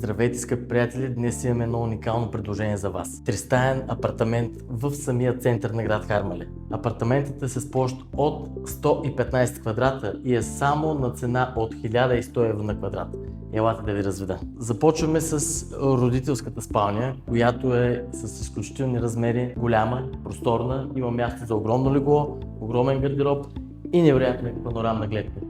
Здравейте, скъпи приятели! Днес имаме едно уникално предложение за вас. Тристаен апартамент в самия център на град Харманли. Апартаментът е с площ от 115 квадрата и е само на цена от 1100 евро на квадрат. Елате да ви разведа. Започваме с родителската спалня, която е с изключителни размери, голяма, просторна, има място за огромно легло, огромен гардероб и невероятна панорамна гледка.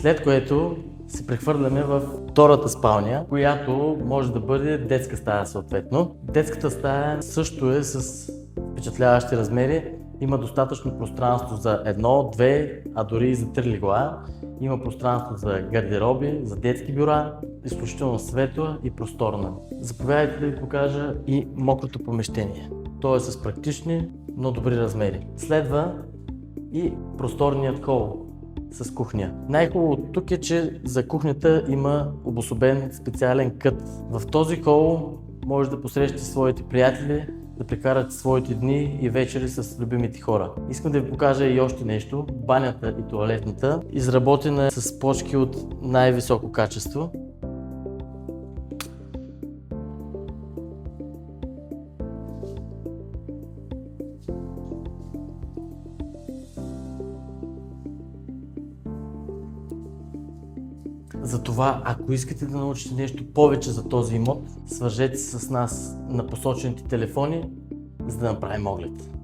След което се прехвърляме в втората спалня, която може да бъде детска стая съответно. Детската стая също е с впечатляващи размери. Има достатъчно пространство за едно, две, а дори и за 3 легла. Има пространство за гардероби, за детски бюра, изключително светла и просторна. Заповядайте да ви покажа и мокрото помещение. То е с практични, но добри размери. Следва и просторният хол с кухня. Най-хубавото тук е, че за кухнята има обособен специален кът. В този хол може да посрещате своите приятели, да прекарате своите дни и вечери с любимите хора. Искам да ви покажа и още нещо. Банята и тоалетната, изработена е с плочки от най-високо качество. Затова, ако искате да научите нещо повече за този имот, свържете се с нас на посочените телефони, за да направим оглед.